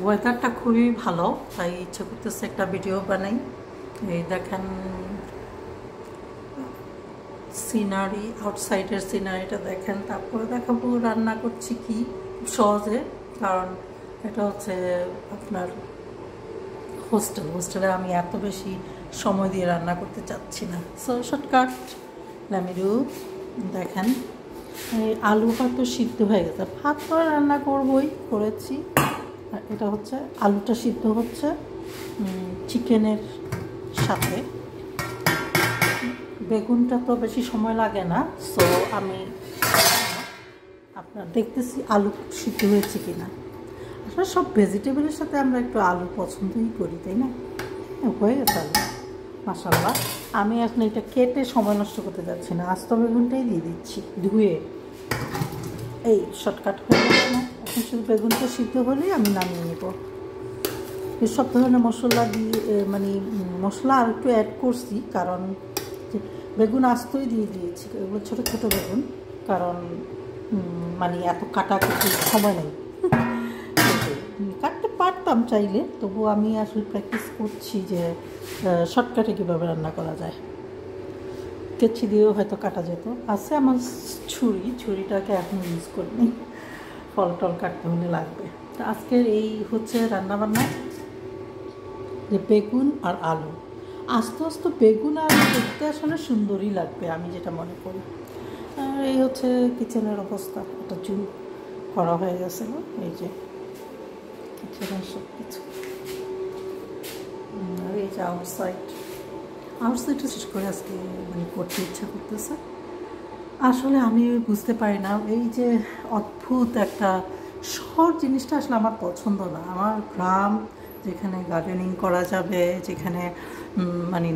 ওয়েদারটা খুবই ভালো, তাই ইচ্ছে করতেছে একটা ভিডিও বানাই। এই দেখেন সিনারি, আউটসাইডের সিনারিটা দেখেন, তারপরে দেখাবো রান্না করছি কি সহজে। কারণ এটা হচ্ছে আপনার হোস্টেলে আমি এত বেশি সময় দিয়ে রান্না করতে চাচ্ছি না, সো শর্টকাট লামিরু। দেখেন এই আলু হয়তো সিদ্ধ হয়ে গেছে, ভাত করে রান্না করেছি। আর এটা হচ্ছে আলুটা সিদ্ধ হচ্ছে চিকেনের সাথে। বেগুনটা তো বেশি সময় লাগে না, সো আমি আপনার দেখতেছি আলু সিদ্ধ হয়েছে কিনা। আসলে সব ভেজিটেবলের সাথে আমরা একটু আলু পছন্দই করি, তাই না? হয়ে গেছে আলু, মাশাআল্লাহ। আমি এখন এটা কেটে সময় নষ্ট করতে যাচ্ছি না, আস্ত বেগুনটাই দিয়ে দিচ্ছি ধুয়ে। এই শর্টকাট হয়ে গেছে না? এখন শুধু বেগুনটা সিদ্ধ হলেই আমি নামিয়ে নেব। সব ধরনের মশলা দিয়ে মশলা আর একটু অ্যাড করছি, কারণ বেগুন আস্তই দিয়ে দিয়েছি, এগুলো ছোটো ছোটো বেগুন, কারণ এত কাটাকুটি সময় নেই। কাটতে পারতাম চাইলে, তবু আমি আসলে প্র্যাকটিস করছি যে শর্টকাটে কীভাবে রান্না করা যায়। কেচি দিয়েও হয়তো কাটা যেত, আছে আমার ছুরিটাকে এখন ইউজ করিনি, ফল টল কাটতে হলে লাগবে। তো আজকের এই হচ্ছে রান্নাবান্না, যে বেগুন আর আলু। আস্তে আস্তে বেগুন আর আলু দেখতে আসলে সুন্দরই লাগবে, আমি যেটা মনে করি। আর এই হচ্ছে কিচেনের অবস্থা, একটা চুল করা হয়ে গেছে, এই যে কিচেনের সব কিছু। আর এই যে আউটসাইডটা শেষ করে আজকে করতে ইচ্ছা করতেছে। আসলে আমি বুঝতে পারি না, এই যে অদ্ভুত একটা শহর জিনিসটা আসলে আমার পছন্দ না। আমার গ্রাম, যেখানে গার্ডেনিং করা যাবে, যেখানে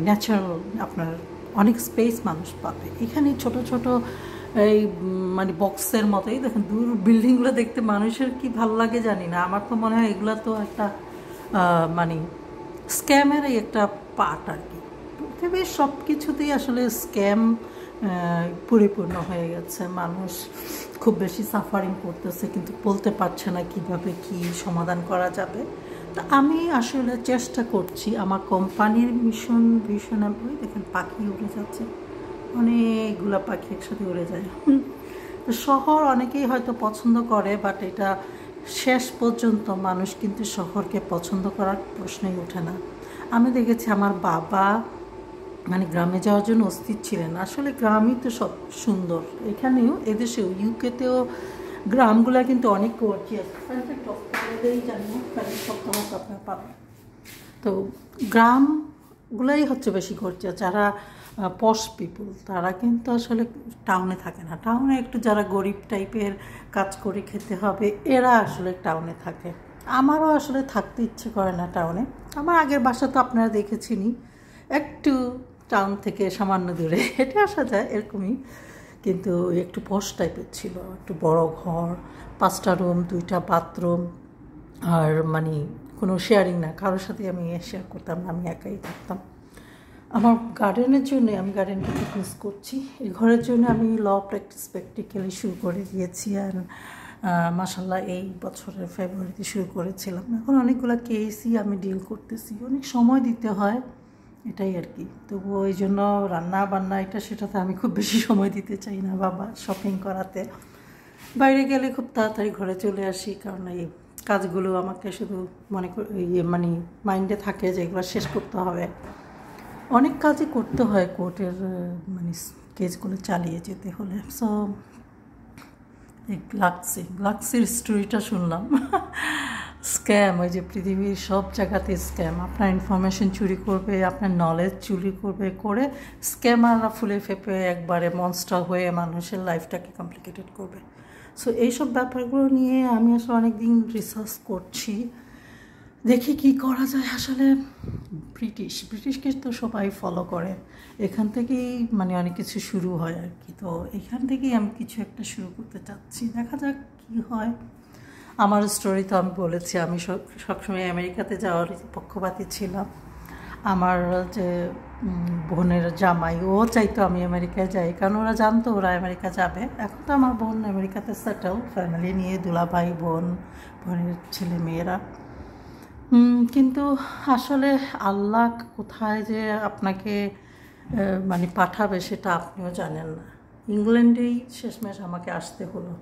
ন্যাচারাল আপনার অনেক স্পেস মানুষ পাবে। এখানে ছোট ছোট এই বক্সের মতোই দেখেন, দূর বিল্ডিংগুলো দেখতে মানুষের কি ভালো লাগে জানি না। আমার তো মনে হয় এগুলো তো একটা স্ক্যামেরই একটা পার্ট আর কি। তবে সব কিছুতেই আসলে স্ক্যাম পরিপূর্ণ হয়ে গেছে। মানুষ খুব বেশি সাফারিং করতেছে, কিন্তু বলতে পারছে না কিভাবে কি সমাধান করা যাবে। তা আমি আসলে চেষ্টা করছি আমার কোম্পানির ভীষণ ওই দেখেন পাখি উড়ে যাচ্ছে, অনেকগুলো পাখি একসাথে উড়ে যায়। তো শহর অনেকেই হয়তো পছন্দ করে, বাট এটা শেষ পর্যন্ত মানুষ কিন্তু শহরকে পছন্দ করার প্রশ্নই ওঠে না। আমি দেখেছি আমার বাবা গ্রামে যাওয়ার জন্য অস্থির ছিলেন। আসলে গ্রামই তো সব সুন্দর, এখানেও এদেশেও ইউকেতেও গ্রামগুলো কিন্তু অনেক গর্জিয়াস। আপনার পাবেন তো গ্রামগুলাই হচ্ছে বেশি গর্জিয়াস। যারা পশ পিপুল তারা কিন্তু আসলে টাউনে থাকে না। টাউনে একটু যারা গরিব টাইপের কাজ করে খেতে হবে, এরা আসলে টাউনে থাকে। আমারও আসলে থাকতে ইচ্ছে করে না টাউনে। আমার আগের বাসা তো আপনারা দেখেছিনি, একটু টাউন থেকে সামান্য দূরে হেঁটে আসা যায় এরকমই, কিন্তু একটু পশ টাইপের ছিল। একটু বড় ঘর, 5টা রুম, 2টা বাথরুম, আর কোনো শেয়ারিং না, কারোর সাথে আমি শেয়ার করতাম না, আমি একাই থাকতাম। আমার গার্ডেনের জন্য আমি গার্ডেনকে খুব মিস করছি। এই ঘরের জন্য আমি ল প্র্যাকটিস প্র্যাকটিক্যালি শুরু করে দিয়েছি, আর মাশাআল্লাহ এই বছরের ফেব্রুয়ারিতে শুরু করেছিলাম। এখন অনেকগুলো কেসই আমি ডিল করতেছি, অনেক সময় দিতে হয়, এটাই আর কি। তবুও ওই জন্য রান্না বান্না এটা সেটাতে আমি খুব বেশি সময় দিতে চাই না। বাবা শপিং করাতে বাইরে গেলে খুব তাড়াতাড়ি ঘরে চলে আসি, কারণ এই কাজগুলো আমাকে শুধু মাইন্ডে থাকে যে এগুলো শেষ করতে হবে। অনেক কাজই করতে হয় কোর্টের কেসগুলো চালিয়ে যেতে হলে। সো গ্লাক্সির স্টোরিটা শুনলাম, স্ক্যাম। ওই যে পৃথিবীর সব জায়গাতে স্ক্যাম, আপনার ইনফরমেশন চুরি করবে, আপনার নলেজ চুরি করে স্ক্যামাররা ফুলে ফেপে একবারে মনস্টার হয়ে মানুষের লাইফটাকে কমপ্লিকেটেড করবে। সো এইসব ব্যাপারগুলো নিয়ে আমি আসলে অনেক দিন রিসার্চ করছি, দেখি কি করা যায়। আসলে ব্রিটিশকে তো সবাই ফলো করে, এখান থেকেই অনেক কিছু শুরু হয় আর কি। তো এখান থেকেই আমি কিছু একটা শুরু করতে চাচ্ছি, দেখা যাক কি হয়। আমার স্টোরি তো আমি বলেছি, আমি সবসময় আমেরিকাতে যাওয়ার পক্ষপাতী ছিলাম। আমার যে বোনের জামাই ও চাইতো আমি আমেরিকায় যাই, কারণ ওরা জানতো ওরা আমেরিকা যাবে। এখন তো আমার বোন আমেরিকাতে সেটেল, ফ্যামিলি নিয়ে, দুলাভাই, বোনের ছেলে মেয়েরা। কিন্তু আসলে আল্লাহ কোথায় যে আপনাকে মানে পাঠাবে সেটা আপনিও জানেন না। ইংল্যান্ডেই শেষমেশ আমাকে আসতে হলো।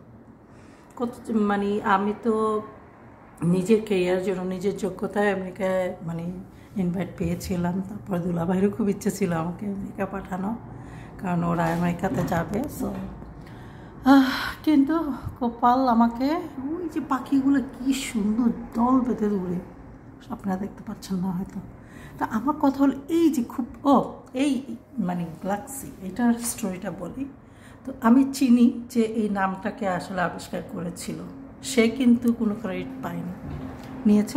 মানে আমি তো নিজের কেরিয়ার জন্য নিজের যোগ্যতায় আমেরিকায় মানে ইনভাইট পেয়েছিলাম। তারপর দুলাভাইয়েরও খুব ইচ্ছে ছিল আমাকে আমেরিকা পাঠানো, কারণ ওরা আমেরিকাতে যাবে। সো কিন্তু কপাল আমাকে, ওই যে পাখিগুলো কি সুন্দর দল বেঁধে উড়ে, আপনারা দেখতে পাচ্ছেন না হয়তো। তা আমার কথা হলো এই যে খুব এই মানে গ্যালাক্সি, এটার স্টোরিটা বলি। তো আমি চিনি যে এই নামটাকে আসলে আবিষ্কার করেছিল, সে কিন্তু কোনো ক্রেডিট পায়নি, নিয়েছে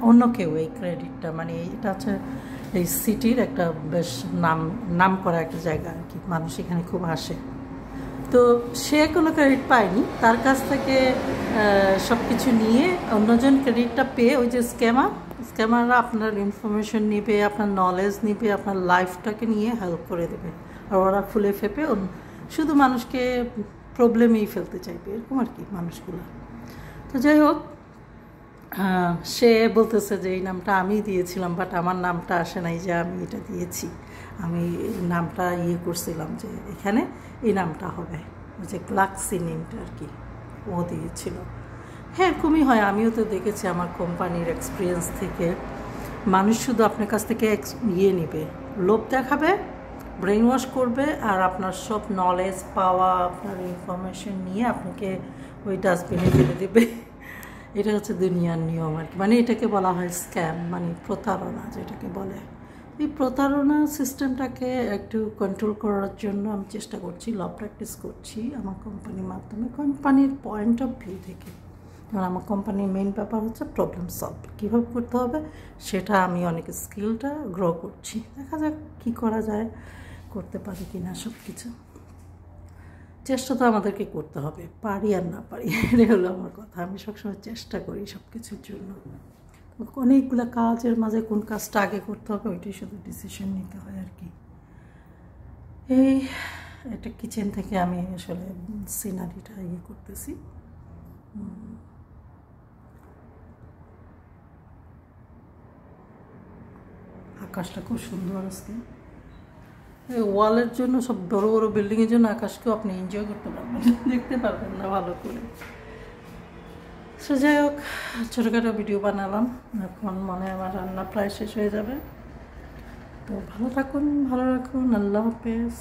অন্য কেউ এই ক্রেডিটটা। মানে এটা হচ্ছে এই সিটির একটা বেশ নাম করা একটা জায়গা আর কি, মানুষ এখানে খুব আসে। তো সে কোনো ক্রেডিট পায়নি, তার কাছ থেকে সব কিছু নিয়ে অন্যজন ক্রেডিটটা পেয়ে, ওই যে স্ক্যামাররা আপনার ইনফরমেশন নেবে, আপনার নলেজ নেবে, আপনার লাইফটাকে নিয়ে হেল্প করে দেবে। আর ওরা ফুলে ফেপে শুধু মানুষকে প্রবলেমেই ফেলতে চাইবে, এরকম আর কি মানুষগুলো। তো যাই হোক, সে বলতেছে যে এই নামটা আমি দিয়েছিলাম, বাট আমার নামটা আসে নাই যে আমি এটা দিয়েছি। আমি নামটা করছিলাম যে এখানে এই নামটা হবে, ওই যে গ্যালাক্সি নেমটা আর কি ও দিয়েছিল। হ্যাঁ, এরকমই হয়। আমিও তো দেখেছি আমার কোম্পানির এক্সপিরিয়েন্স থেকে, মানুষ শুধু আপনার কাছ থেকে নেবে, লোভ দেখাবে, ব্রেন ওয়াশ করবে, আর আপনার সব নলেজ পাওয়া, আপনার ইনফরমেশন নিয়ে আপনাকে ওই ডাস্টবিনে ফেলে দেবে। এটা হচ্ছে দুনিয়ার নিয়ম আর কি। মানে এটাকে বলা হয় স্ক্যাম, মানে প্রতারণা যেটাকে বলে। এই প্রতারণা সিস্টেমটাকে একটু কন্ট্রোল করার জন্য আমি চেষ্টা করছি, ল প্র্যাকটিস করছি আমার কোম্পানির মাধ্যমে, কোম্পানির পয়েন্ট অফ ভিউ থেকে। কারণ আমার কোম্পানির মেইন ব্যাপার হচ্ছে প্রবলেম সলভ কীভাবে করতে হবে, সেটা আমি অনেক স্কিলটা গ্রো করছি। দেখা যাক কী করা যায়, করতে পারি কি না। সব কিছু চেষ্টা তো আমাদেরকে করতে হবে, পারি আর না পারি, এটা হলো আমার কথা। আমি সবসময় চেষ্টা করি সব কিছুর জন্য। অনেকগুলো কাজের মাঝে কোন কাজটা আগে করতে হবে ওইটাই শুধু ডিসিশন নিতে হয় আর কি। এটা কিচেন থেকে আমি আসলে সিনারিটা করতেছি। আকাশটা খুব সুন্দর আজকে। ওয়ালের জন্য, সব বড় বড় বিল্ডিংয়ের জন্য আকাশকেও আপনি এনজয় করতে পারবেন, দেখতে পারবেন না ভালো করে। সো যাই হোক, ছোটোখাটো ভিডিও বানালাম। এখন মনে হয় আমার রান্না প্রায় শেষ হয়ে যাবে। তো ভালো থাকুন, ভালো রাখুন, আল্লাহ হাফেজ।